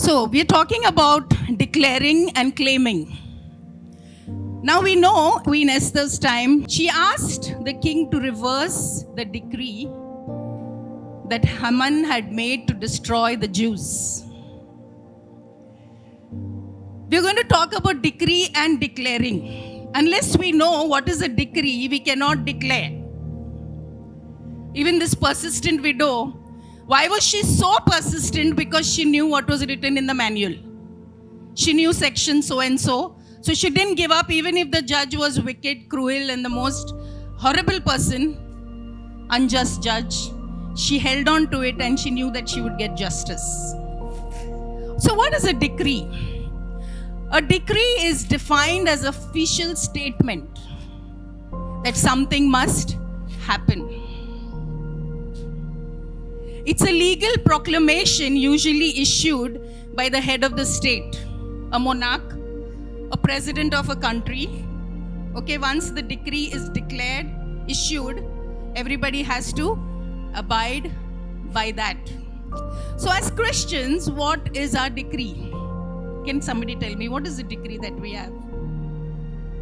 So, we're talking about declaring and claiming. Now, we know Queen Esther's time, she asked the king to reverse the decree that Haman had made to destroy the Jews. We're going to talk about decree and declaring. Unless we know what is a decree, we cannot declare. Even this persistent widow, why was she so persistent? Because she knew what was written in the manual. She knew section so and so. So she didn't give up even if the judge was wicked, cruel, and the most horrible person, unjust judge. She held on to it and she knew that she would get justice. So what is a decree? A decree is defined as an official statement that something must happen. It's a legal proclamation usually issued by the head of the state, a monarch, a president of a country. Okay, once the decree is declared, issued, everybody has to abide by that. So as Christians, what is our decree? Can somebody tell me what is the decree that we have?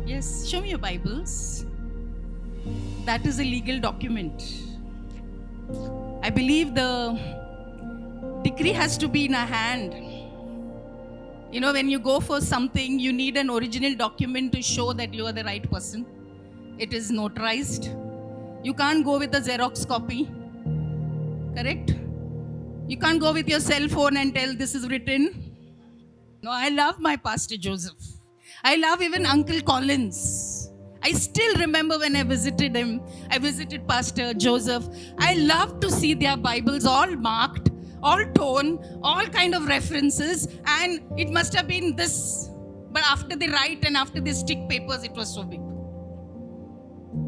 Yes, show me your Bibles. That is a legal document. I believe the decree has to be in a hand. You know, when you go for something, you need an original document to show that you are the right person. It is notarized. You can't go with a Xerox copy. Correct? You can't go with your cell phone and tell this is written. No, I love my Pastor Joseph. I love even Uncle Collins. I still remember when I visited him. I visited Pastor Joseph. I love to see their Bibles all marked, all torn, all kind of references, and it must have been this. But after they write and after they stick papers, it was so big.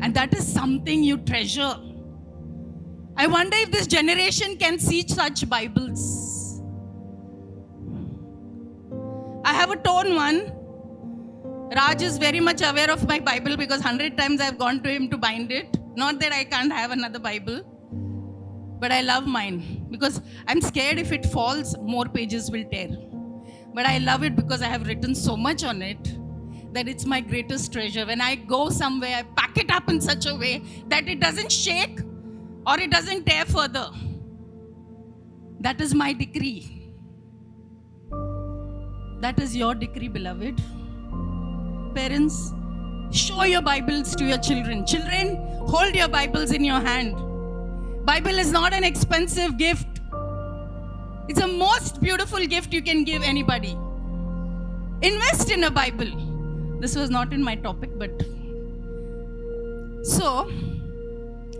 And that is something you treasure. I wonder if this generation can see such Bibles. I have a torn one. Raj is very much aware of my Bible because 100 times I've gone to him to bind it. Not that I can't have another Bible, but I love mine because I'm scared if it falls, more pages will tear. But I love it because I have written so much on it that it's my greatest treasure. When I go somewhere, I pack it up in such a way that it doesn't shake or it doesn't tear further. That is my decree. That is your decree, beloved. Parents, show your Bibles to your children. Children, hold your Bibles in your hand. Bible is not an expensive gift. It's the most beautiful gift you can give anybody. Invest in a Bible. This was not in my topic, but... So,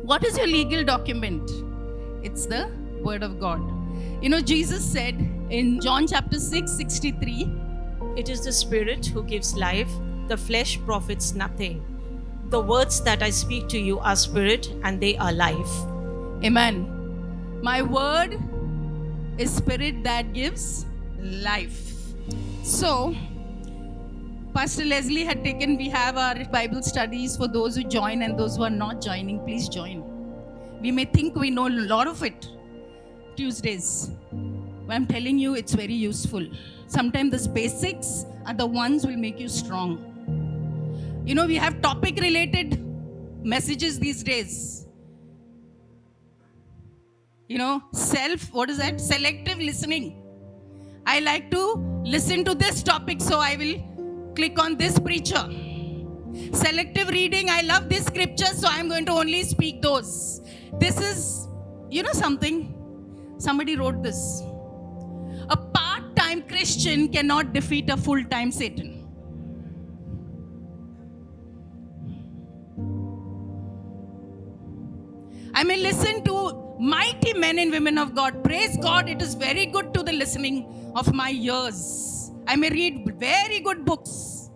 what is your legal document? It's the Word of God. You know, Jesus said in John chapter 6:63, "It is the Spirit who gives life. The flesh profits nothing. The words that I speak to you are spirit and they are life." Amen. My word is spirit that gives life. So, Pastor Leslie had taken, we have our Bible studies for those who join and those who are not joining. Please join. We may think we know a lot of it. Tuesdays. But I'm telling you, it's very useful. Sometimes the basics are the ones will make you strong. You know, we have topic related messages these days. You know, selective listening. I like to listen to this topic, so I will click on this preacher. Selective reading, I love this scripture, so I'm going to only speak those. This is, you know something? Somebody wrote this. A part-time Christian cannot defeat a full-time Satan. I may listen to mighty men and women of God. Praise God, it is very good to the listening of my ears. I may read very good books.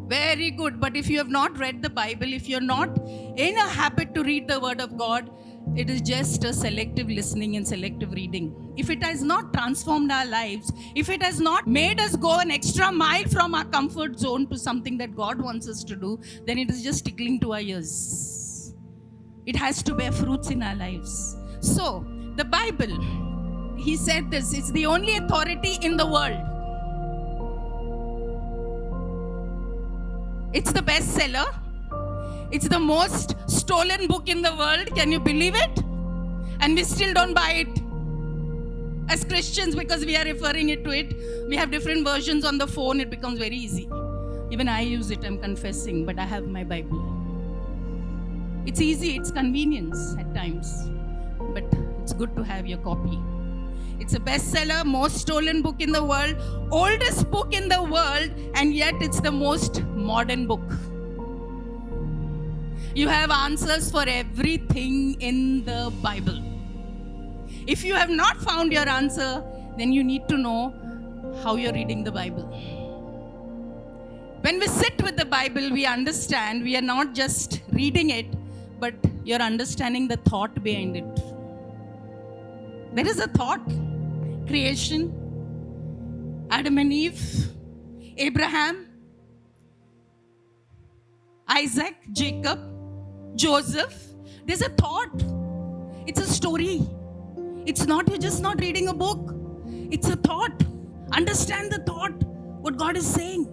Very good. But if you have not read the Bible, if you're not in a habit to read the Word of God, it is just a selective listening and selective reading. If it has not transformed our lives, if it has not made us go an extra mile from our comfort zone to something that God wants us to do, then it is just tickling to our ears. It has to bear fruits in our lives. So, the Bible he said this, it's the only authority in the world. It's the bestseller. It's the most stolen book in the world. Can you believe it? And we still don't buy it as Christians because we are referring it to it. We have different versions on the phone. It becomes very easy. Even I use it, I'm confessing, but I have my Bible. It's easy, it's convenience at times, but it's good to have your copy. It's a bestseller, most stolen book in the world, oldest book in the world, and yet it's the most modern book. You have answers for everything in the Bible. If you have not found your answer, then you need to know how you're reading the Bible. When we sit with the Bible, we understand we are not just reading it, but you're understanding the thought behind it. There is a thought. Creation, Adam and Eve, Abraham, Isaac, Jacob, Joseph. There's a thought. It's a story. It's not, you're just not reading a book. It's a thought. Understand the thought, what God is saying.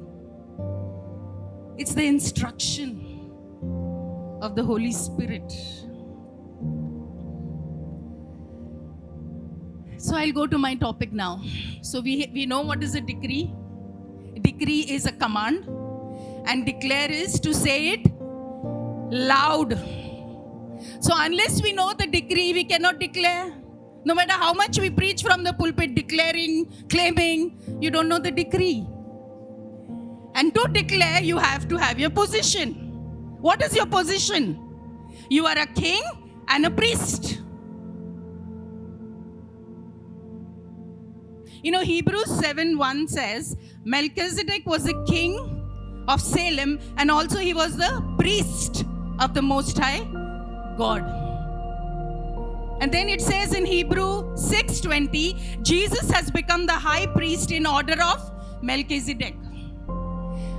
It's the instruction of the Holy Spirit. So I'll go to my topic now. So we know what is a decree. Decree is a command, and declare is to say it loud. So unless we know the decree, we cannot declare. No matter how much we preach from the pulpit, declaring, claiming, you don't know the decree. And to declare, you have to have your position. What is your position? You are a king and a priest. You know, Hebrews 7:1 says, Melchizedek was a king of Salem, and also he was the priest of the Most High God. And then it says in Hebrew 6:20, Jesus has become the high priest in order of Melchizedek.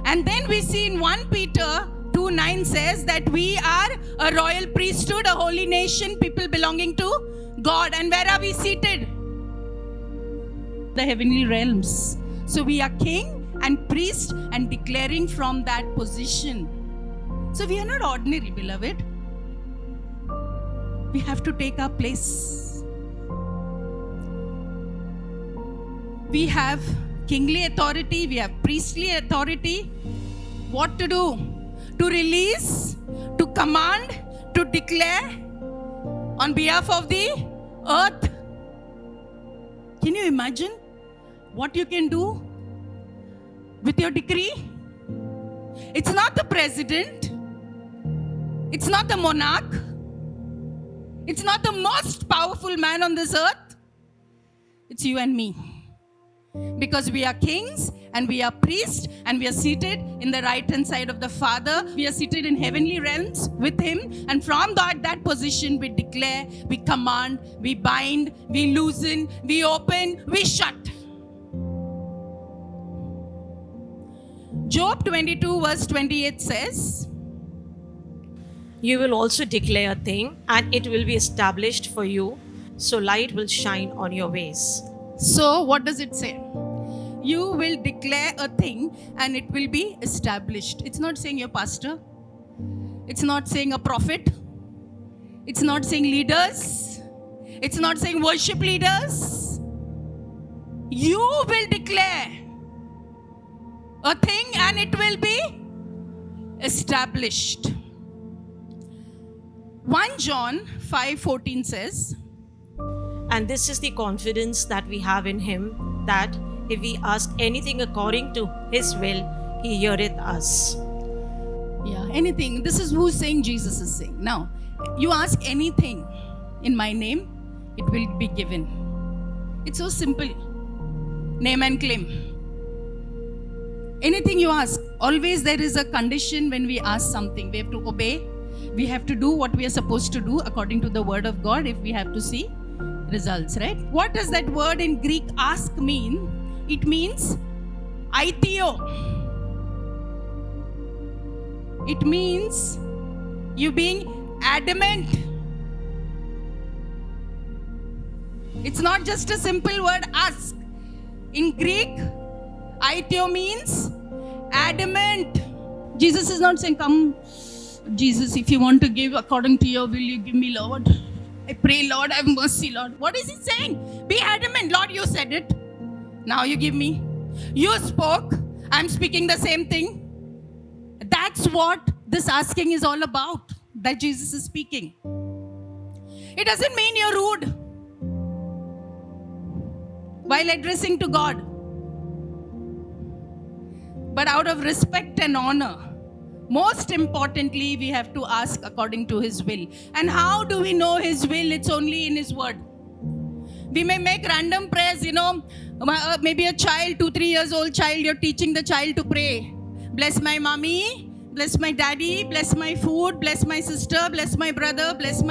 And then we see in 1 Peter 2:9 says that we are a royal priesthood, a holy nation, people belonging to God. And where are we seated? The heavenly realms. So we are king and priest and declaring from that position. So we are not ordinary, beloved. We have to take our place. We have kingly authority, we have priestly authority. What to do? To release, to command, to declare on behalf of the earth. Can you imagine what you can do with your decree? It's not the president. It's not the monarch. It's not the most powerful man on this earth. It's you and me. Because we are kings and we are priests and we are seated in the right hand side of the Father. We are seated in heavenly realms with Him. And from that position we declare, we command, we bind, we loosen, we open, we shut. Job 22 verse 28 says, You will also declare a thing, and it will be established for you, so light will shine on your ways. So what does it say? You will declare a thing and it will be established. It's not saying your pastor. It's not saying a prophet. It's not saying leaders. It's not saying worship leaders. You will declare a thing and it will be established. 1 John 5:14 says, And this is the confidence that we have in Him, that if we ask anything according to His will, He heareth us. Yeah, anything. This is who's saying, Jesus is saying. Now, you ask anything in my name, it will be given. It's so simple. Name and claim. Anything you ask, always there is a condition when we ask something. We have to obey. We have to do what we are supposed to do according to the word of God if we have to see results, right? What does that word in Greek ask mean? It means aitheo. It means you being adamant. It's not just a simple word, ask. In Greek, aitio means adamant. Jesus is not saying, come, Jesus, if you want to give according to your will, you give me, Lord. I pray, Lord, have mercy, Lord. What is he saying? Be adamant. Lord, you said it. Now you give me. You spoke. I'm speaking the same thing. That's what this asking is all about, that Jesus is speaking. It doesn't mean you're rude while addressing to God. But out of respect and honor, most importantly, we have to ask according to His will. And how do we know His will? It's only in His word. We may make random prayers, maybe a child, 2-3 years old child, you're teaching the child to pray. Bless my mommy, bless my daddy, bless my food, bless my sister, bless my brother, bless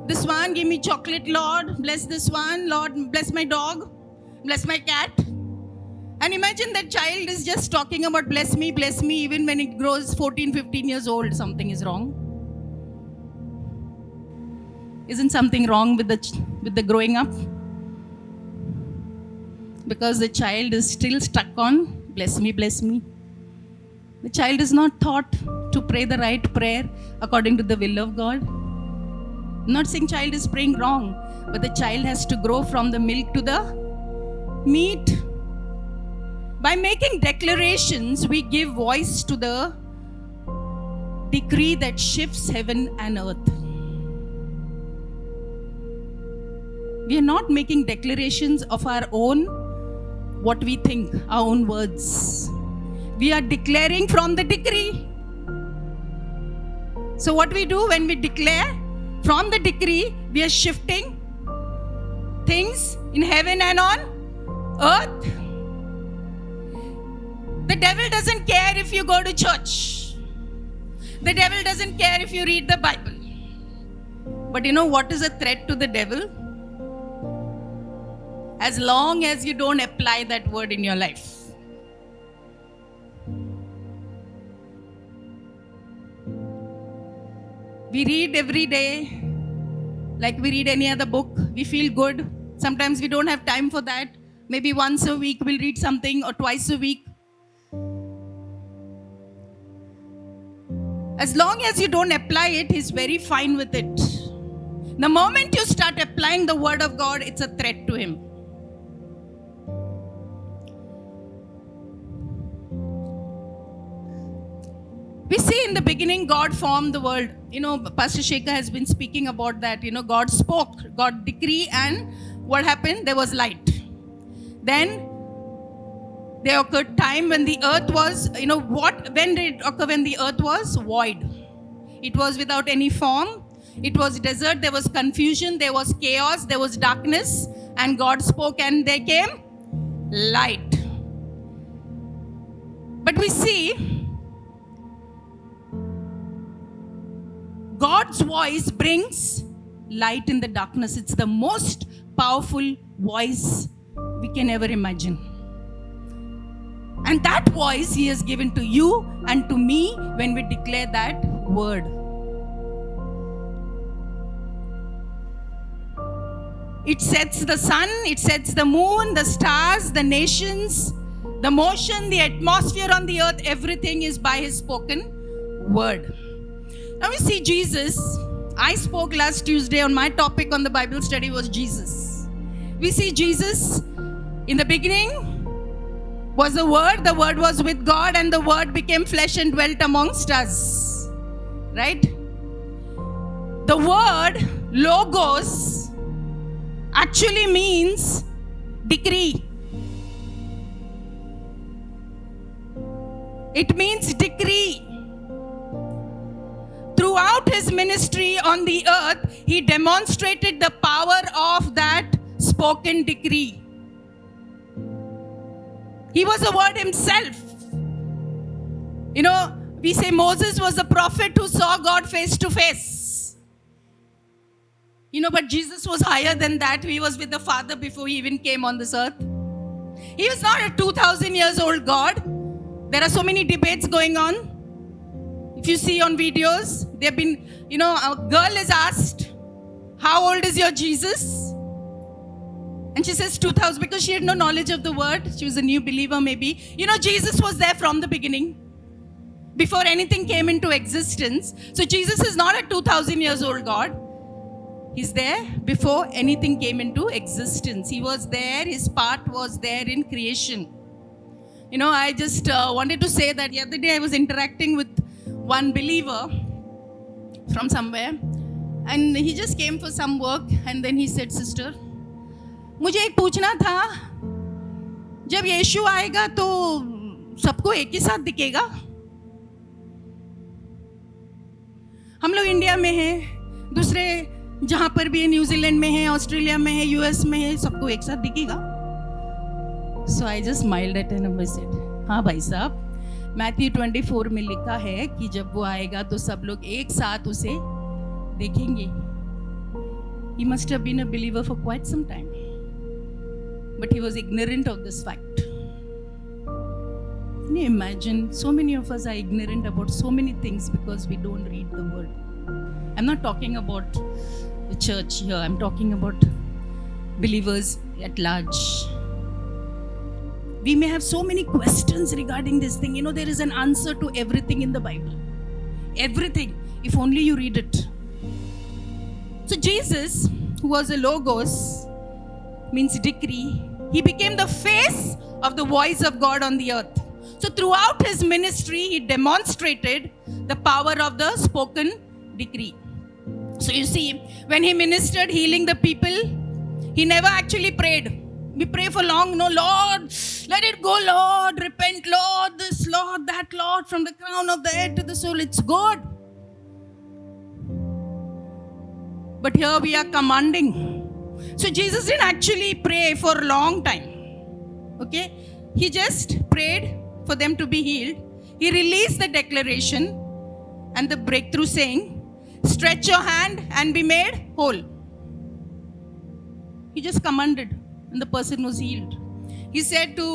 this one, give me chocolate, Lord, bless this one, Lord, bless my dog, bless my cat. And imagine that child is just talking about bless me, even when it grows 14, 15 years old, something is wrong. Isn't something wrong with the growing up? Because the child is still stuck on bless me. The child is not taught to pray the right prayer according to the will of God. I'm not saying child is praying wrong, but the child has to grow from the milk to the meat. By making declarations, we give voice to the decree that shifts heaven and earth. We are not making declarations of our own, what we think, our own words. We are declaring from the decree. So what we do when we declare from the decree, we are shifting things in heaven and on earth. The devil doesn't care if you go to church. The devil doesn't care if you read the Bible. But you know what is a threat to the devil? As long as you don't apply that word in your life. We read every day, like we read any other book. We feel good. Sometimes we don't have time for that. Maybe once a week we'll read something, or twice a week. As long as you don't apply it, He's very fine with it. The moment you start applying the word of God, it's a threat to Him. We see in the beginning, God formed the world. Pastor Shekhar has been speaking about that. God spoke, God decreed, and what happened? There was light. Then there occurred time when the earth was, when did it occur when the earth was void? It was without any form. It was desert. There was confusion. There was chaos. There was darkness. And God spoke and there came light. But we see God's voice brings light in the darkness. It's the most powerful voice we can ever imagine. And that voice He has given to you and to me when we declare that word. It sets the sun, it sets the moon, the stars, the nations, the motion, the atmosphere on the earth. Everything is by His spoken word. Now we see Jesus. I spoke last Tuesday on my topic on the Bible study was Jesus. We see Jesus in the beginning was the Word was with God, and the Word became flesh and dwelt amongst us. Right? The word logos actually means decree. It means decree. Throughout His ministry on the earth, He demonstrated the power of that spoken decree. He was the Word Himself. We say Moses was a prophet who saw God face to face. But Jesus was higher than that. He was with the Father before He even came on this earth. He was not a 2,000 years old God. There are so many debates going on. If you see on videos, they've been, a girl is asked, how old is your Jesus? And she says 2000 because she had no knowledge of the word. She was a new believer maybe. You know, Jesus was there from the beginning, before anything came into existence. So Jesus is not a 2000 years old God. He's there before anything came into existence. He was there. His part was there in creation. You know, I just wanted to say that the other day I was interacting with one believer from somewhere, and he just came for some work, and then he said, "Sister, मुझे एक पूछना था, जब यीशु आएगा तो सबको एक ही साथ दिखेगा? हम लोग इंडिया में हैं, दूसरे जहाँ पर भी है, न्यूजीलैंड में है, ऑस्ट्रेलिया में है, यूएस में है, सबको एक साथ दिखेगा?" So I just smiled at him and I said, हाँ भाई साहब, मैथ्यू 24 में लिखा है कि जब वो आएगा तो सब लोग एक साथ उसे देखेंगे. He must have been a believer for quite some time, but he was ignorant of this fact. Can you imagine? So many of us are ignorant about so many things because we don't read the word. I'm not talking about the church here. I'm talking about believers at large. We may have so many questions regarding this thing. You know, there is an answer to everything in the Bible. Everything, if only you read it. So Jesus, who was a logos, means decree, he became the face of the voice of God on the earth. So throughout his ministry, he demonstrated the power of the spoken decree. So you see, when he ministered healing the people, he never actually prayed. We pray for long, no, Lord, let it go, Lord, repent, Lord, this, Lord, that, Lord, from the crown of the head to the soul, it's good. But here we are commanding. So Jesus didn't actually pray for a long time. Okay? He just prayed for them to be healed. He released the declaration and the breakthrough saying, "Stretch your hand and be made whole." He just commanded and the person was healed. He said to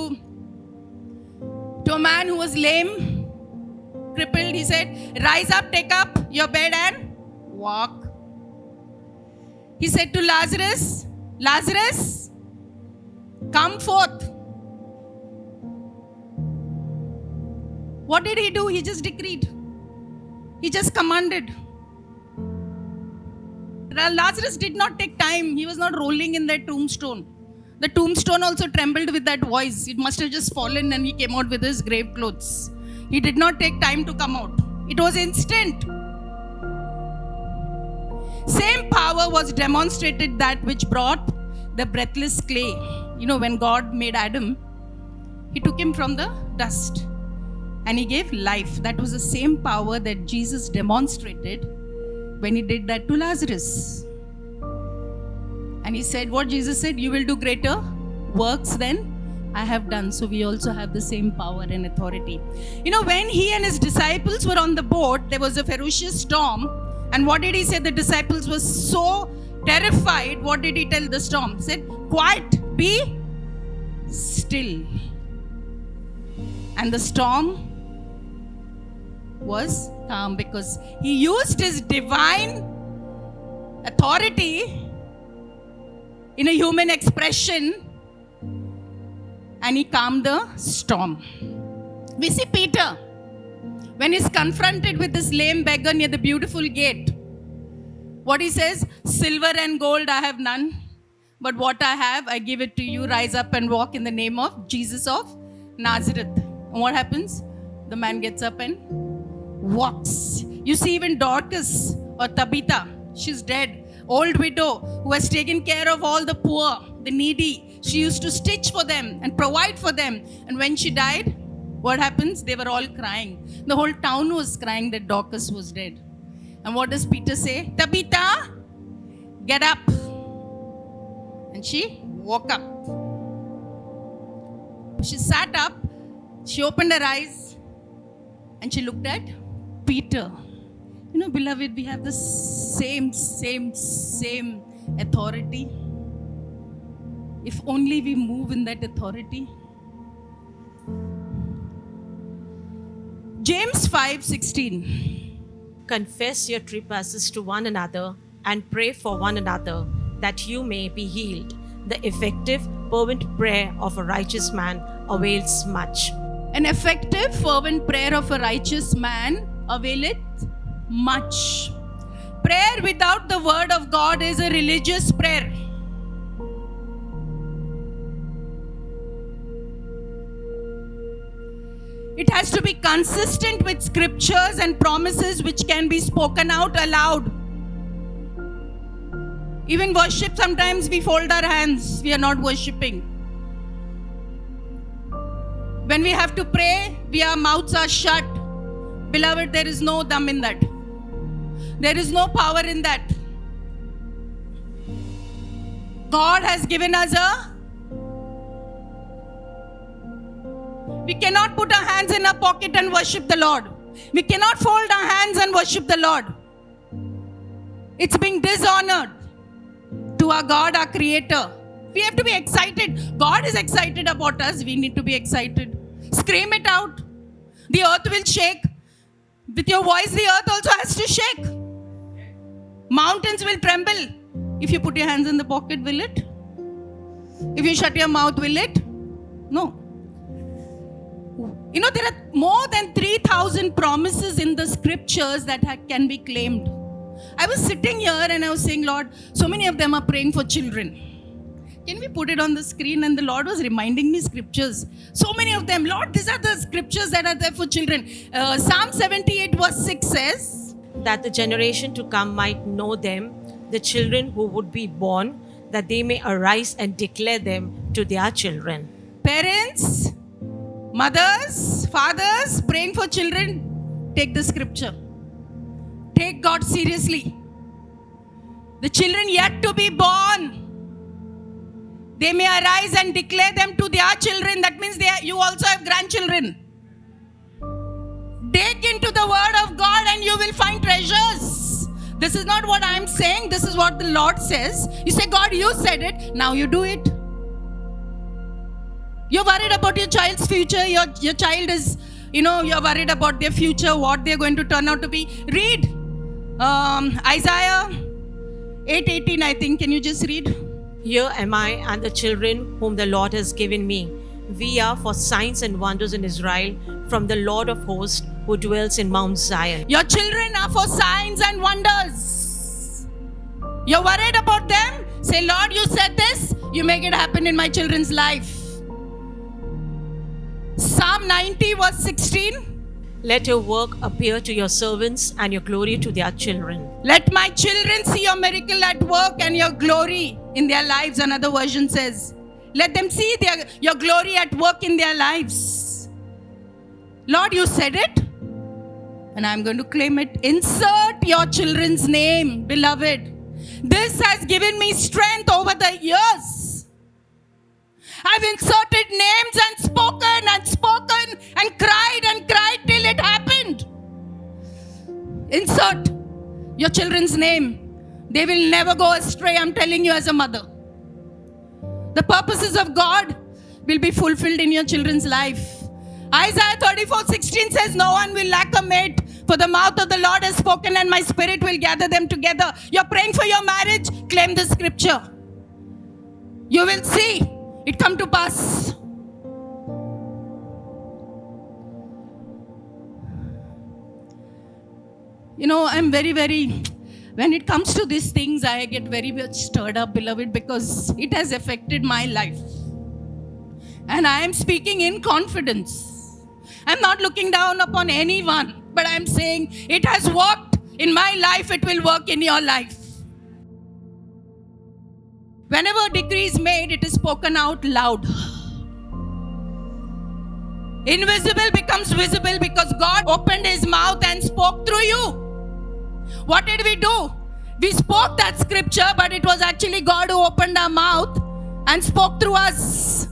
a man who was lame, crippled, he said, "Rise up, take up your bed and walk." He said to Lazarus, "Lazarus, come forth." What did he do? He just decreed. He just commanded. Lazarus did not take time. He was not rolling in that tombstone. The tombstone also trembled with that voice. It must have just fallen and he came out with his grave clothes. He did not take time to come out. It was instant. Same power was demonstrated that which brought the breathless clay. You know, when God made Adam, he took him from the dust and he gave life. That was the same power that Jesus demonstrated when he did that to Lazarus. And he said, what Jesus said, "You will do greater works than I have done." So we also have the same power and authority. You know, when he and his disciples were on the boat, there was a ferocious storm. And what did he say? The disciples were so terrified. What did he tell the storm? He said, "Quiet, be still." And the storm was calm because he used his divine authority in a human expression and he calmed the storm. We see Peter, when he's confronted with this lame beggar near the beautiful gate, what he says, "Silver and gold I have none, but what I have, I give it to you. Rise up and walk in the name of Jesus of Nazareth." And what happens? The man gets up and walks. You see, even Dorcas or Tabitha, she's dead. Old widow who has taken care of all the poor, the needy. She used to stitch for them and provide for them. And when she died, what happens? They were all crying. The whole town was crying that Dorcas was dead. And what does Peter say? "Tabitha, get up." And she woke up. She sat up, she opened her eyes, and she looked at Peter. You know, beloved, we have the same authority. If only we move in that authority. James 5:16. Confess your trespasses to one another and pray for one another that you may be healed. The effective, fervent prayer of a righteous man avails much. An effective, fervent prayer of a righteous man availeth much. Prayer without the word of God is a religious prayer. It has to be consistent with scriptures and promises which can be spoken out aloud. Even worship, sometimes we fold our hands, we are not worshipping. When we have to pray, our mouths are shut. Beloved, there is no dam in that. There is no power in that. God has given us we cannot put our hands in our pocket and worship the Lord. We cannot fold our hands and worship the Lord. It's being dishonored to our God, our Creator. We have to be excited. God is excited about us. We need to be excited. Scream it out. The earth will shake. With your voice, the earth also has to shake. Mountains will tremble. If you put your hands in the pocket, will it? If you shut your mouth, will it? No. You know, there are more than 3,000 promises in the scriptures that can be claimed. I was sitting here and I was saying, Lord, so many of them are praying for children. Can we put it on the screen? And the Lord was reminding me scriptures. So many of them. Lord, these are the scriptures that are there for children. Psalm 78 verse 6 says, that the generation to come might know them, the children who would be born, that they may arise and declare them to their children. Parents, mothers, fathers, praying for children, take the scripture. Take God seriously. The children yet to be born, they may arise and declare them to their children. That means you also have grandchildren. Dig into the word of God and you will find treasures. This is not what I am saying. This is what the Lord says. You say, God, you said it. Now you do it. You're worried about your child's future. Your child is, you're worried about their future, what they're going to turn out to be. Read Isaiah 8:18, I think. Can you just read? Here am I and the children whom the Lord has given me. We are for signs and wonders in Israel from the Lord of hosts who dwells in Mount Zion. Your children are for signs and wonders. You're worried about them? Say, Lord, you said this. You make it happen in my children's life. Psalm 90 verse 16. Let your work appear to your servants and your glory to their children. Let my children see your miracle at work and your glory in their lives, another version says. Let them see your glory at work in their lives. Lord, you said it, and I'm going to claim it. Insert your children's name, beloved. This has given me strength over the years. I've inserted names and spoken and cried till it happened. Insert your children's name. They will never go astray, I'm telling you as a mother. The purposes of God will be fulfilled in your children's life. Isaiah 34:16 says, no one will lack a mate, for the mouth of the Lord has spoken and my spirit will gather them together. You're praying for your marriage, claim the scripture. You will see it come to pass. I'm very, when it comes to these things, I get very much stirred up, beloved, because it has affected my life. And I am speaking in confidence. I'm not looking down upon anyone, but I'm saying it has worked in my life, it will work in your life. Whenever a decree is made, it is spoken out loud. Invisible becomes visible because God opened his mouth and spoke through you. What did we do? We spoke that scripture, but it was actually God who opened our mouth and spoke through us.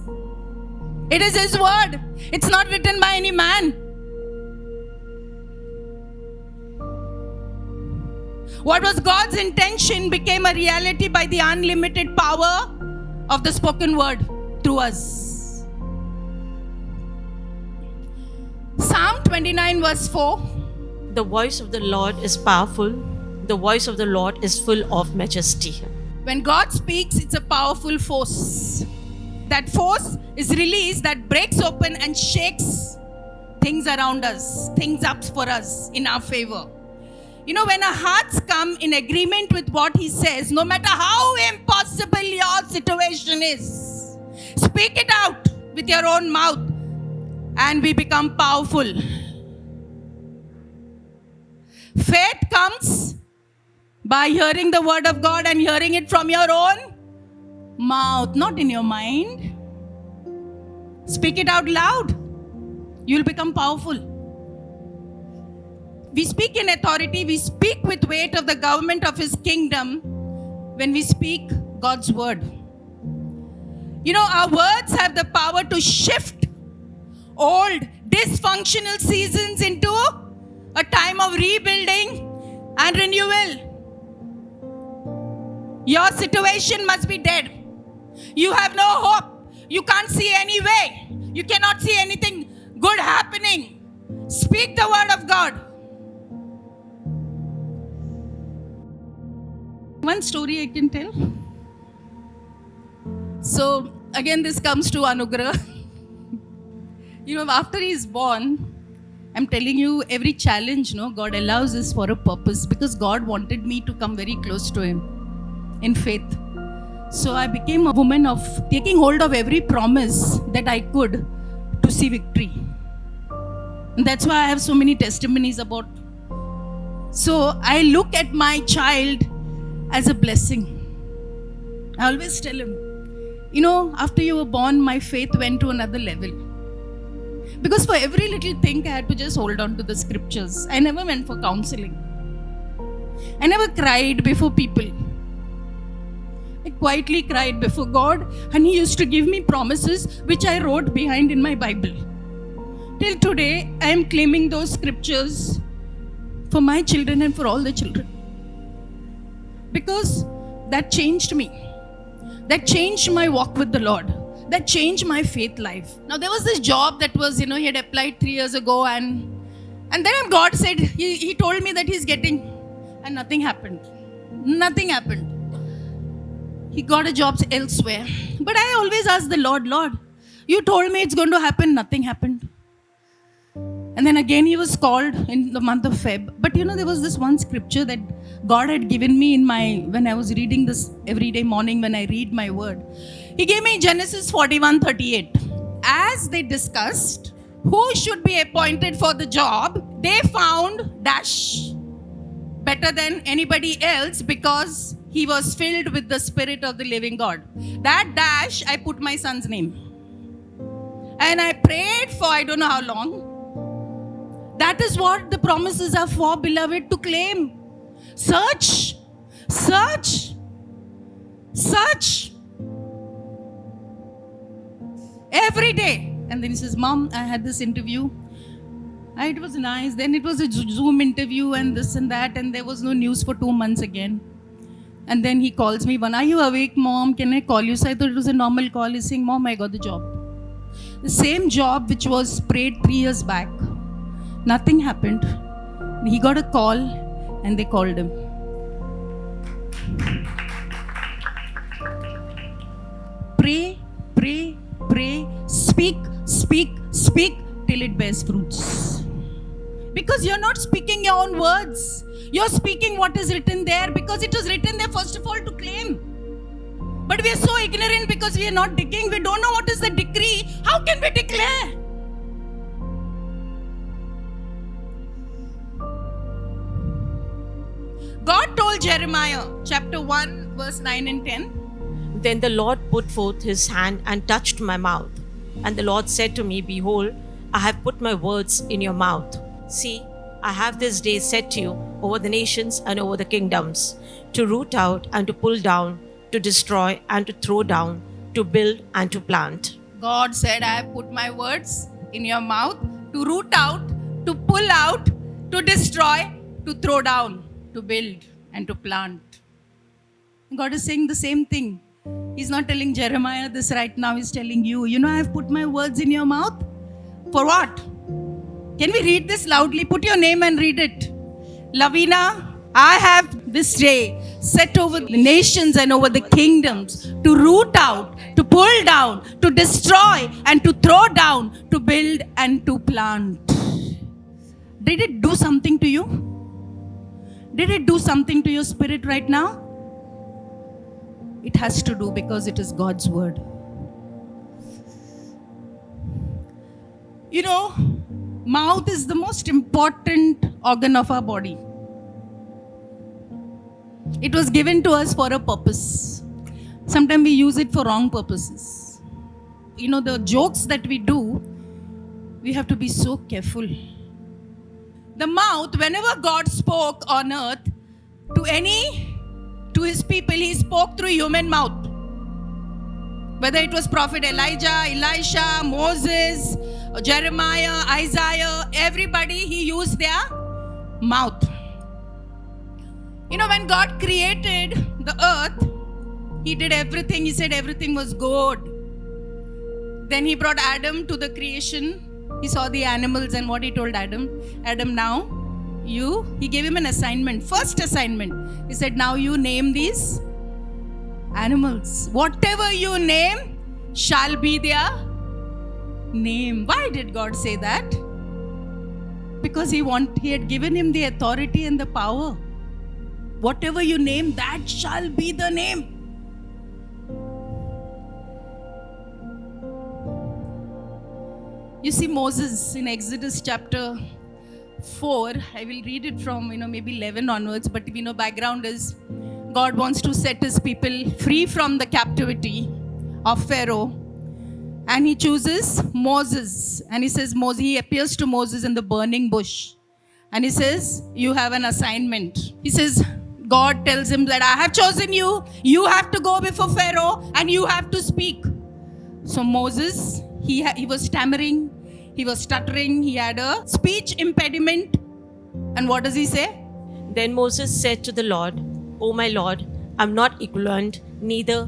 It is his word. It's not written by any man. What was God's intention became a reality by the unlimited power of the spoken word through us. Psalm 29 verse 4. The voice of the Lord is powerful. The voice of the Lord is full of majesty. When God speaks, it's a powerful force. That force is released that breaks open and shakes things around us, things up for us in our favor. You know, when our hearts come in agreement with what He says, no matter how impossible your situation is, speak it out with your own mouth and we become powerful. Faith comes by hearing the word of God and hearing it from your own mouth, not in your mind. Speak it out loud. You'll become powerful. We speak in authority. We speak with weight of the government of His kingdom when we speak God's word. You know, our words have the power to shift old, dysfunctional seasons into a time of rebuilding and renewal. Your situation must be dead. You have no hope. You can't see any way. You cannot see anything good happening. Speak the word of God. One story I can tell. So again, this comes to Anugrah. You know, after he's born, I'm telling you, every challenge, God allows this for a purpose, because God wanted me to come very close to Him in faith. So I became a woman of taking hold of every promise that I could to see victory. And that's why I have so many testimonies about. So I look at my child as a blessing. I always tell him, after you were born, my faith went to another level. Because for every little thing, I had to just hold on to the scriptures. I never went for counseling. I never cried before people. I quietly cried before God, and He used to give me promises which I wrote behind in my Bible. Till today, I am claiming those scriptures for my children and for all the children. Because that changed me. That changed my walk with the Lord. That changed my faith life. Now, there was this job that was, he had applied 3 years ago, and then God said, he told me that he's getting, and nothing happened. Nothing happened. He got a job elsewhere. But I always ask the Lord, you told me it's going to happen, nothing happened. And then again he was called in the month of Feb. But there was this one scripture that God had given me when I was reading this every day morning when I read my word. He gave me Genesis 41:38. As they discussed who should be appointed for the job, they found Dash better than anybody else because he was filled with the Spirit of the living God. That Dash, I put my son's name. And I prayed for I don't know how long. That is what the promises are for, beloved, to claim. Search. Every day. And then he says, Mom, I had this interview. It was nice. Then it was a Zoom interview and this and that. And there was no news for 2 months again. And then he calls me, are you awake, Mom? Can I call you? So I thought it was a normal call. He's saying, Mom, I got the job. The same job which was prayed 3 years back. Nothing happened. He got a call and they called him. Pray. Speak till it bears fruits. Because you're not speaking your own words. You're speaking what is written there, because it was written there first of all to claim. But we are so ignorant because we are not digging. We don't know what is the decree. How can we declare? God told Jeremiah, chapter 1, verse 9 and 10. Then the Lord put forth His hand and touched my mouth. And the Lord said to me, Behold, I have put my words in your mouth. See, I have this day set you over the nations and over the kingdoms, to root out and to pull down, to destroy and to throw down, to build and to plant. God said, I have put my words in your mouth to root out, to pull out, to destroy, to throw down, to build and to plant. God is saying the same thing. He's not telling Jeremiah this right now. He's telling you, I have put my words in your mouth. For what? Can we read this loudly? Put your name and read it. Lavina, I have this day set over the nations and over the kingdoms, to root out, to pull down, to destroy and to throw down, to build and to plant. Did it do something to you? Did it do something to your spirit right now? It has to do, because it is God's word. You know, mouth is the most important organ of our body. It was given to us for a purpose. Sometimes we use it for wrong purposes. You know, the jokes that we do, we have to be so careful. The mouth, whenever God spoke on earth to his people, he spoke through human mouth. Whether it was Prophet Elijah, Elisha, Moses, Jeremiah, Isaiah, everybody, he used their mouth. You know, when God created the earth, he did everything. He said everything was good. Then he brought Adam to the creation. He saw the animals, and what he told Adam, now he gave him an assignment, first assignment. He said, now you name these animals. Whatever you name shall be their name. Why did God say that? Because he had given him the authority and the power. Whatever you name, that shall be the name. You see Moses in Exodus chapter 4, I will read it from, maybe 11 onwards, but background is God wants to set his people free from the captivity of Pharaoh. And he chooses Moses. And he says, he appears to Moses in the burning bush. And he says, you have an assignment. He says, God tells him that I have chosen you. You have to go before Pharaoh and you have to speak. So Moses, he was stammering. He was stuttering. He had a speech impediment. And what does he say? Then Moses said to the Lord, O my Lord, I'm not eloquent, neither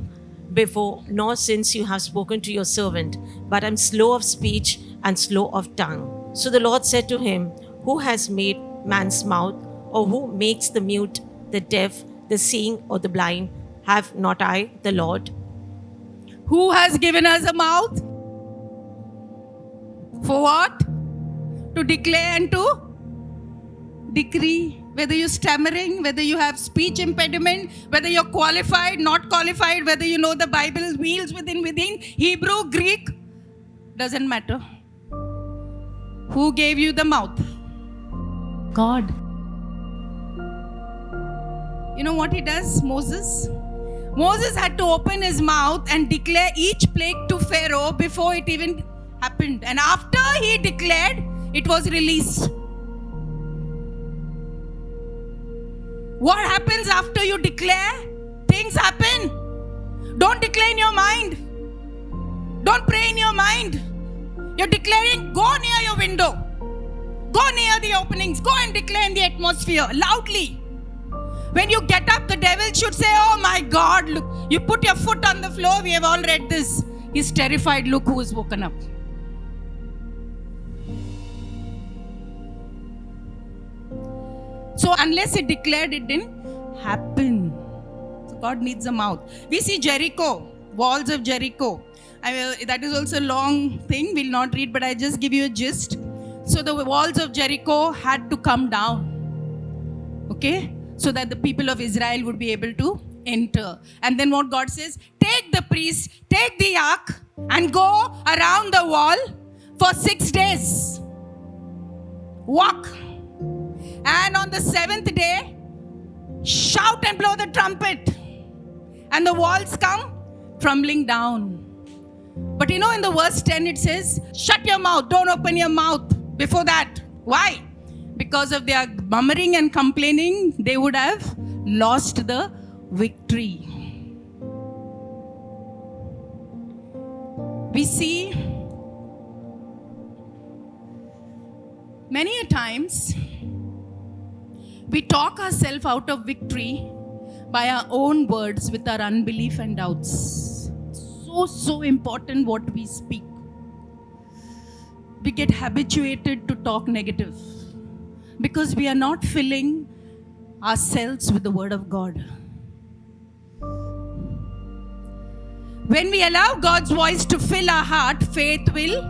before nor since you have spoken to your servant, but I'm slow of speech and slow of tongue. So the Lord said to him, who has made man's mouth, or who makes the mute, the deaf, the seeing, or the blind? Have not I, the Lord? Who has given us a mouth? For what? To declare and to decree. Whether you're stammering, whether you have speech impediment, whether you're qualified, not qualified, whether you know the Bible wheels within, Hebrew, Greek, doesn't matter. Who gave you the mouth? God. You know what he does, Moses? Moses had to open his mouth and declare each plague to Pharaoh before it even happened. And after he declared, it was released. What happens after you declare? Things happen. Don't declare in your mind. Don't pray in your mind. You're declaring, go near your window. Go near the openings. Go and declare in the atmosphere loudly. When you get up, the devil should say, oh my God, look, you put your foot on the floor. We have all read this. He's terrified. Look who is woken up. So unless he declared, it didn't happen. So God needs a mouth. We see Jericho, walls of Jericho. That is also a long thing. We'll not read, but I just give you a gist. So the walls of Jericho had to come down. Okay? So that the people of Israel would be able to enter. And then what God says, take the priest, take the ark, and go around the wall for 6 days. Walk. And on the 7th day, shout and blow the trumpet. And the walls come crumbling down. But in the verse 10 it says, shut your mouth, don't open your mouth before that. Why? Because of their murmuring and complaining, they would have lost the victory. We see many a times we talk ourselves out of victory by our own words with our unbelief and doubts. So important what we speak. We get habituated to talk negative because we are not filling ourselves with the word of God. When we allow God's voice to fill our heart, faith will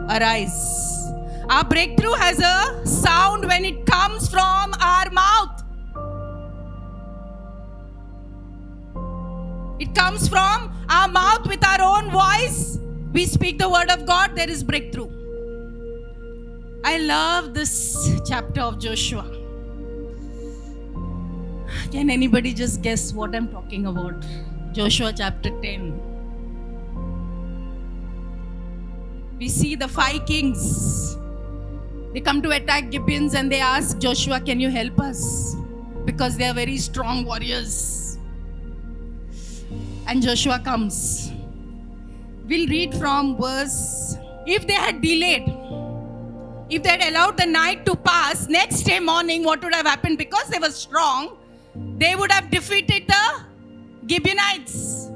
arise. Our breakthrough has a sound when it comes from our mouth. It comes from our mouth with our own voice. We speak the word of God, there is breakthrough. I love this chapter of Joshua. Can anybody just guess what I'm talking about? Joshua chapter 10. We see the 5 kings. They come to attack Gibeons and they ask Joshua, can you help us? Because they are very strong warriors. And Joshua comes. We'll read from verse. If they had delayed, if they had allowed the night to pass, next day morning, what would have happened? Because they were strong, they would have defeated the Gibeonites.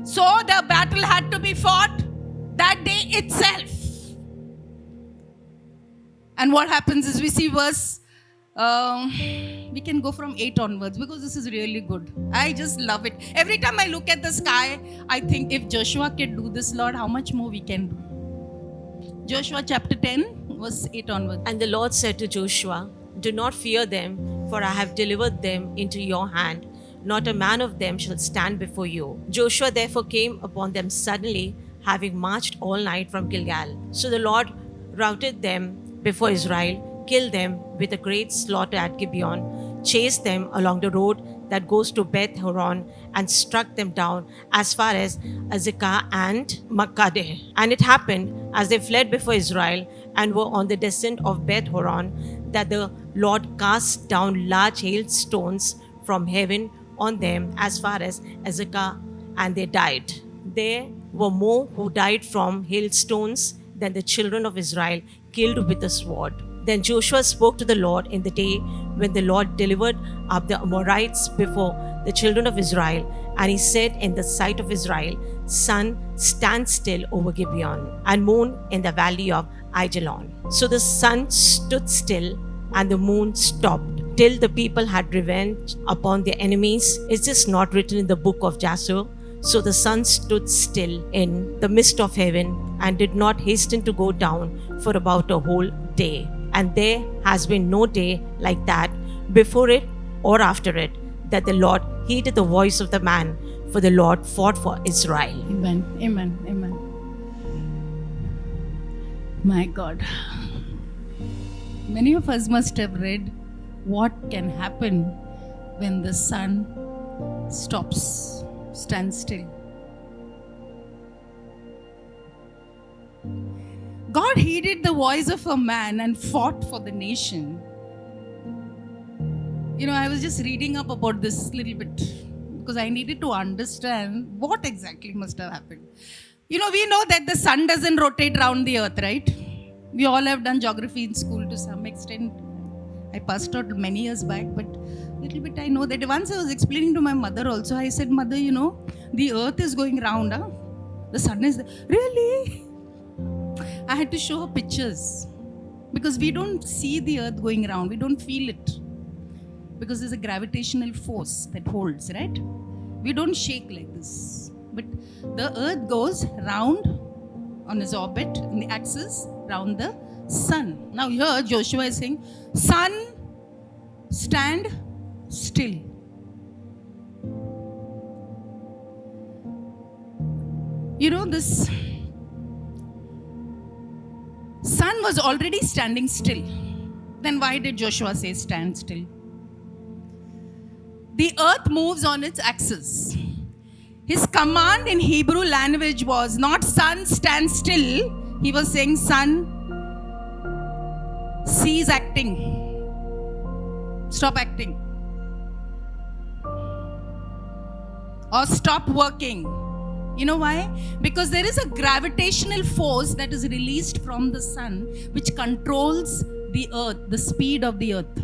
So the battle had to be fought that day itself. And what happens is we see verse, we can go from 8 onwards because this is really good. I just love it. Every time I look at the sky, I think if Joshua can do this, Lord, how much more we can do. Joshua chapter 10, verse 8 onwards. And the Lord said to Joshua, do not fear them, for I have delivered them into your hand. Not a man of them shall stand before you. Joshua therefore came upon them suddenly, having marched all night from Gilgal. So the Lord routed them before Israel, killed them with a great slaughter at Gibeon, chased them along the road that goes to Beth Horon, and struck them down as far as Azekah and Makkadah. And it happened, as they fled before Israel and were on the descent of Beth Horon, that the Lord cast down large hailstones from heaven on them as far as Azekah, and they died. There were more who died from hailstones than the children of Israel killed with the sword. Then Joshua spoke to the Lord in the day when the Lord delivered up the Amorites before the children of Israel. And he said in the sight of Israel, sun, stand still over Gibeon, and moon in the valley of Aijalon. So the sun stood still and the moon stopped, till the people had revenge upon their enemies. Is this not written in the book of Jasher? So the sun stood still in the midst of heaven and did not hasten to go down for about a whole day. And there has been no day like that before it or after it, that the Lord heeded the voice of the man, for the Lord fought for Israel. Amen. Amen. Amen. My God. Many of us must have read what can happen when the sun stands still. God heeded the voice of a man and fought for the nation. You know, I was just reading up about this little bit because I needed to understand what exactly must have happened. You know, we know that the sun doesn't rotate around the earth, right? We all have done geography in school to some extent. I passed out many years back, but little bit I know that. Once I was explaining to my mother also, I said, Mother, you know, the earth is going round, huh? The sun is there. Really? I had to show her pictures because we don't see the earth going around. We don't feel it because there's a gravitational force that holds, right? We don't shake like this. But the earth goes round on its orbit in the axis round the sun. Now here Joshua is saying, sun, stand still. You know, this sun was already standing still. Then why did Joshua say stand still? The earth moves on its axis. His command in Hebrew language was not sun, stand still. He was saying sun, cease acting. Stop acting. Or stop working. You know why? Because there is a gravitational force that is released from the sun which controls the earth, the speed of the earth.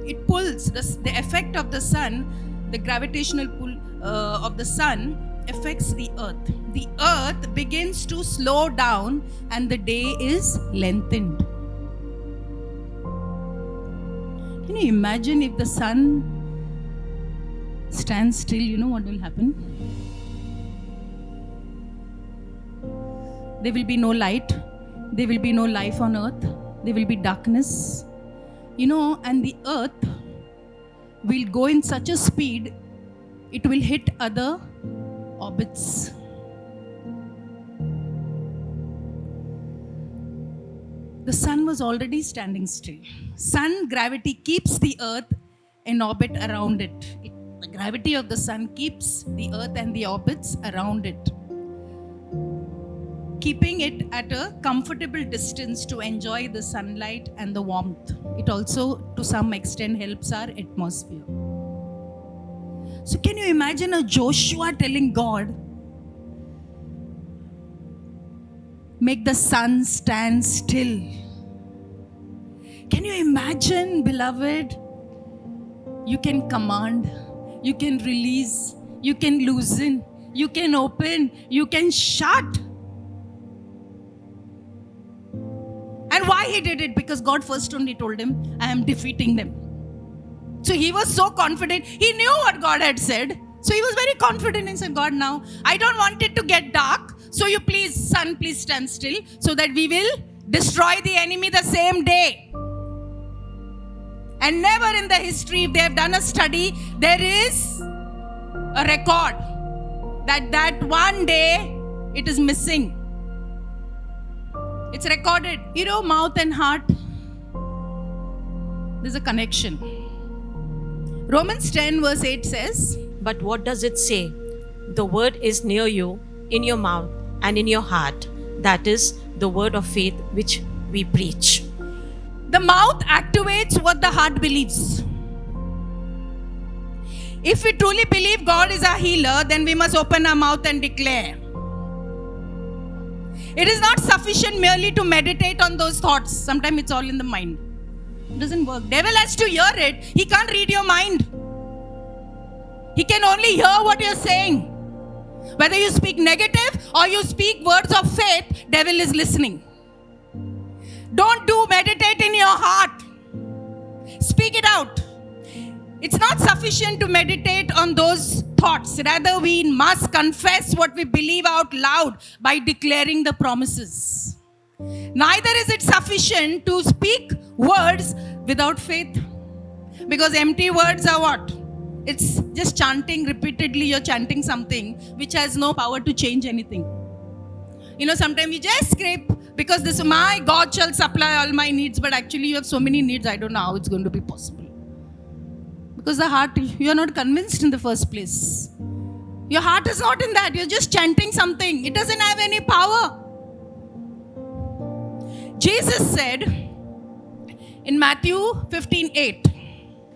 It pulls, the effect of the sun, the gravitational pull of the sun affects the earth. The earth begins to slow down and the day is lengthened. Can you imagine if the sun stand still, you know what will happen? There will be no light. There will be no life on earth. There will be darkness. You know, and the earth will go in such a speed, it will hit other orbits. The sun was already standing still. Sun gravity keeps the earth in orbit around it. The gravity of the sun keeps the earth and the orbits around it, keeping it at a comfortable distance to enjoy the sunlight and the warmth. It also, to some extent, helps our atmosphere. So, can you imagine a Joshua telling God, make the sun stand still? Can you imagine, beloved? You can command, you can release, you can loosen, you can open, you can shut. And why he did it? Because God first only told him, I am defeating them. So he was so confident. He knew what God had said. So he was very confident and said, God, now I don't want it to get dark. So you please, sun, please stand still so that we will destroy the enemy the same day. And never in the history, if they have done a study, there is a record that one day it is missing. It's recorded. You know, mouth and heart, there's a connection. Romans 10 verse 8 says, But what does it say? The word is near you, in your mouth and in your heart. That is the word of faith which we preach. The mouth activates what the heart believes. If we truly believe God is our healer, then we must open our mouth and declare. It is not sufficient merely to meditate on those thoughts. Sometimes it's all in the mind. It doesn't work. Devil has to hear it. He can't read your mind. He can only hear what you're saying. Whether you speak negative or you speak words of faith, devil is listening. Don't meditate in your heart. Speak it out. It's not sufficient to meditate on those thoughts. Rather, we must confess what we believe out loud by declaring the promises. Neither is it sufficient to speak words without faith. Because empty words are what? It's just chanting repeatedly. You're chanting something which has no power to change anything. You know, sometimes you just scrape because this, my God shall supply all my needs, but actually you have so many needs, I don't know how it's going to be possible. Because the heart, you are not convinced in the first place. Your heart is not in that. You're just chanting something. It doesn't have any power. Jesus said in Matthew 15:8,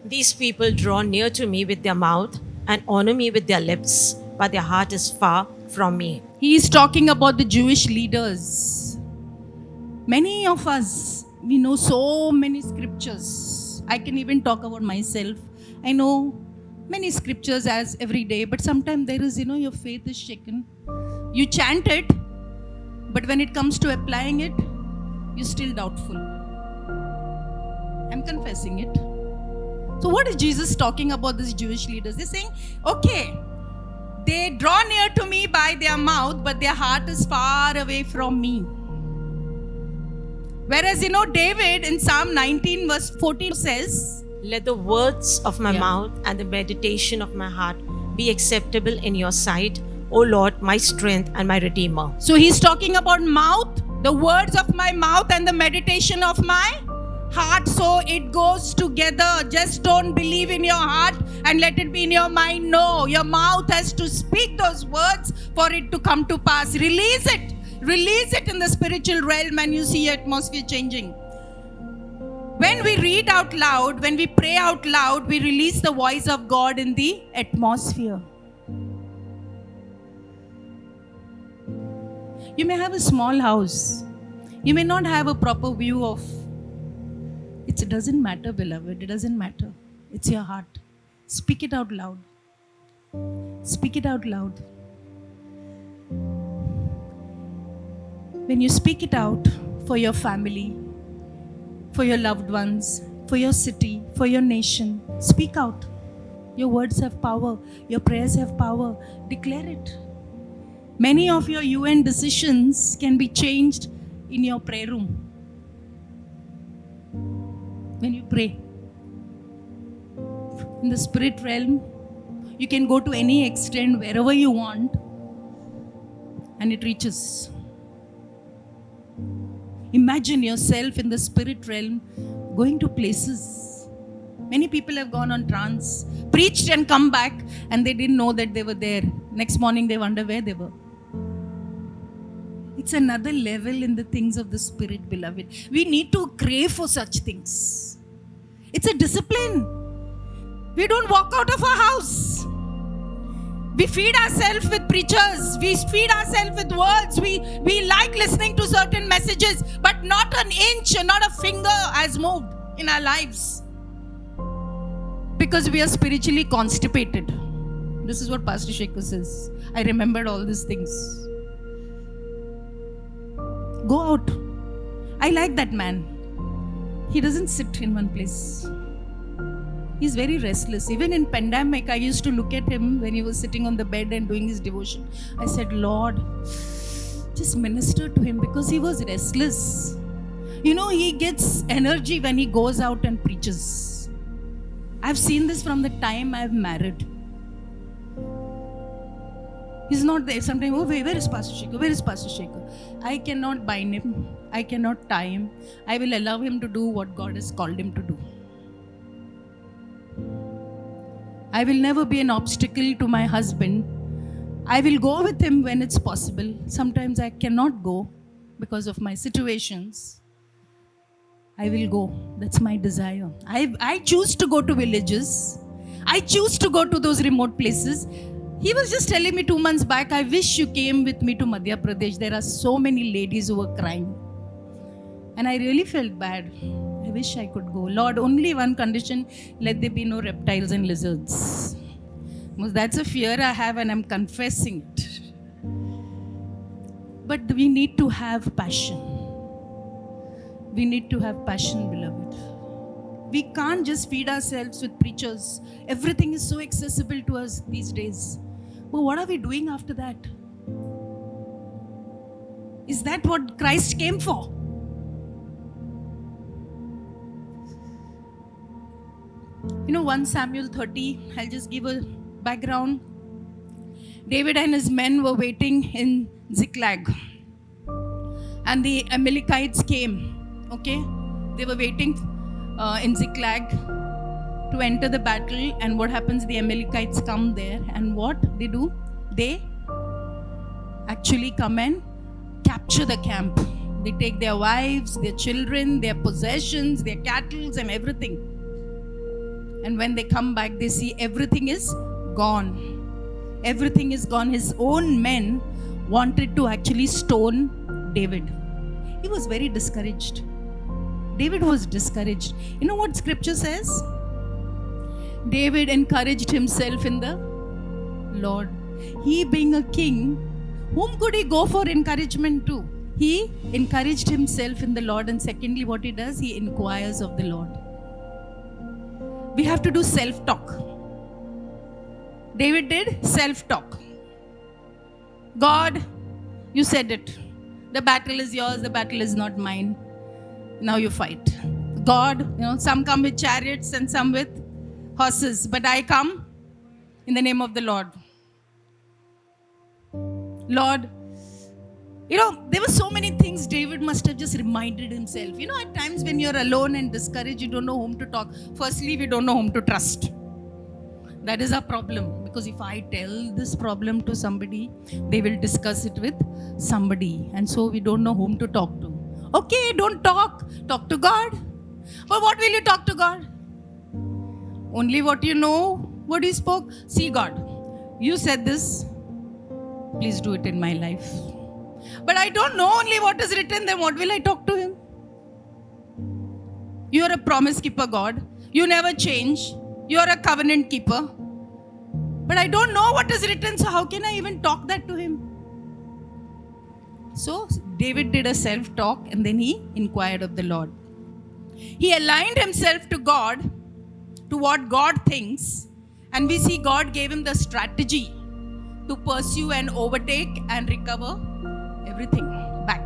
These people draw near to me with their mouth and honor me with their lips, but their heart is far from me. He is talking about the Jewish leaders. Many of us, we know so many scriptures. I can even talk about myself. I know many scriptures as every day, but sometimes there is, your faith is shaken. You chant it, but when it comes to applying it, you're still doubtful. I'm confessing it. So what is Jesus talking about these Jewish leaders? They're saying, okay, they draw near to me by their mouth, but their heart is far away from me. Whereas, David in Psalm 19 verse 14 says, Let the words of my mouth and the meditation of my heart be acceptable in your sight, O Lord, my strength and my redeemer. So he's talking about mouth, the words of my mouth and the meditation of my heart. So it goes together. Just don't believe in your heart and let it be in your mind. No, your mouth has to speak those words for it to come to pass. Release it. Release it in the spiritual realm and you see atmosphere changing. When we read out loud, when we pray out loud, we release the voice of God in the atmosphere. You may have a small house. You may not have a proper view of it. It doesn't matter, beloved. It doesn't matter. It's your heart. Speak it out loud. Speak it out loud. When you speak it out for your family, for your loved ones, for your city, for your nation, speak out. Your words have power. Your prayers have power. Declare it. Many of your UN decisions can be changed in your prayer room. When you pray. In the spirit realm, you can go to any extent wherever you want, and it reaches. Imagine yourself in the spirit realm going to places. Many people have gone on trance, preached and come back, and they didn't know that they were there. Next morning they wonder where they were. It's another level in the things of the spirit, beloved. We need to crave for such things. It's a discipline. We don't walk out of our house. We feed ourselves with preachers. We feed ourselves with words. We like listening to certain messages, but not an inch or not a finger has moved in our lives. Because we are spiritually constipated. This is what Pastor Shekhar says. I remembered all these things. Go out. I like that man. He doesn't sit in one place. He's very restless. Even in pandemic, I used to look at him when he was sitting on the bed and doing his devotion. I said, Lord, just minister to him, because he was restless. You know, he gets energy when he goes out and preaches. I've seen this from the time I've married. He's not there. Sometimes, oh, where is Pastor Shekhar? Where is Pastor Shekhar? I cannot bind him. I cannot tie him. I will allow him to do what God has called him to do. I will never be an obstacle to my husband. I will go with him when it's possible. Sometimes I cannot go because of my situations. I will go. That's my desire. I choose to go to villages. I choose to go to those remote places. He was just telling me 2 months back, I wish you came with me to Madhya Pradesh. There are so many ladies who were crying. And I really felt bad. I wish I could go. Lord, only one condition, let there be no reptiles and lizards. Because that's a fear I have and I'm confessing it. But we need to have passion. We need to have passion, beloved. We can't just feed ourselves with preachers. Everything is so accessible to us these days. But what are we doing after that? Is that what Christ came for? You know, 1 Samuel 30, I'll just give a background. David and his men were waiting in Ziklag. And the Amalekites came, okay? They were waiting in Ziklag to enter the battle. And what happens? The Amalekites come there. And what they do? They actually come and capture the camp. They take their wives, their children, their possessions, their cattle and everything. And when they come back, they see everything is gone. Everything is gone. His own men wanted to actually stone David. He was very discouraged. David was discouraged. You know what scripture says? David encouraged himself in the Lord. He being a king, whom could he go for encouragement to? He encouraged himself in the Lord. And secondly, what he does, he inquires of the Lord. We have to do self-talk. David did self-talk. God, you said it. The battle is yours, the battle is not mine. Now you fight. God, some come with chariots and some with horses, but I come in the name of the Lord. Lord, there were so many things David must have just reminded himself. At times when you're alone and discouraged, you don't know whom to talk. Firstly, we don't know whom to trust. That is our problem. Because if I tell this problem to somebody, they will discuss it with somebody. And so we don't know whom to talk to. Okay, don't talk. Talk to God. But what will you talk to God? Only what you know, what He spoke. See, God, you said this. Please do it in my life. But I don't know only what is written, then what will I talk to Him? You are a promise keeper, God. You never change. You are a covenant keeper. But I don't know what is written, so how can I even talk that to Him? So David did a self-talk and then he inquired of the Lord. He aligned himself to God, to what God thinks, And we see God gave him the strategy to pursue and overtake and recover everything back.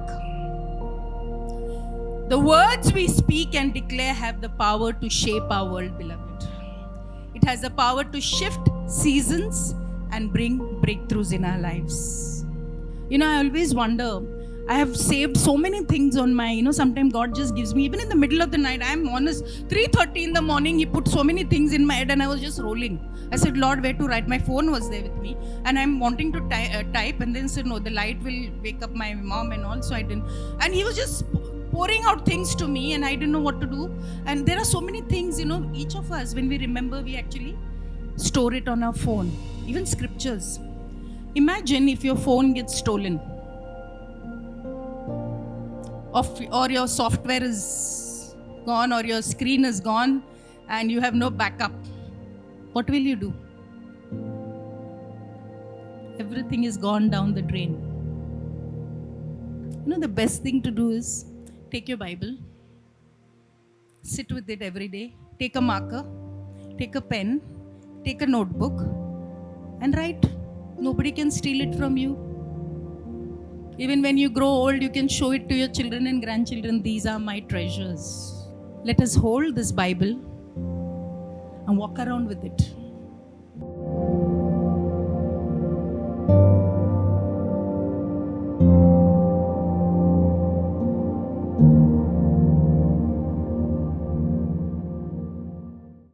The words we speak and declare have the power to shape our world, beloved. It has the power to shift seasons and bring breakthroughs in our lives. I always wonder, I have saved so many things on my, sometimes God just gives me, even in the middle of the night, I'm honest, 3:30 in the morning, He put so many things in my head and I was just rolling. I said, Lord, where to write? My phone was there with me and I'm wanting to type, and then said, no, the light will wake up my mom and all, so I didn't. And He was just pouring out things to me and I didn't know what to do. And there are so many things, each of us, when we remember, we actually store it on our phone, even scriptures. Imagine if your phone gets stolen, or your software is gone, or your screen is gone and you have no backup. What will you do? Everything is gone down the drain. The best thing to do is take your Bible, sit with it every day, take a marker, take a pen, take a notebook and write. Nobody can steal it from you. Even when you grow old, you can show it to your children and grandchildren. These are my treasures. Let us hold this Bible and walk around with it.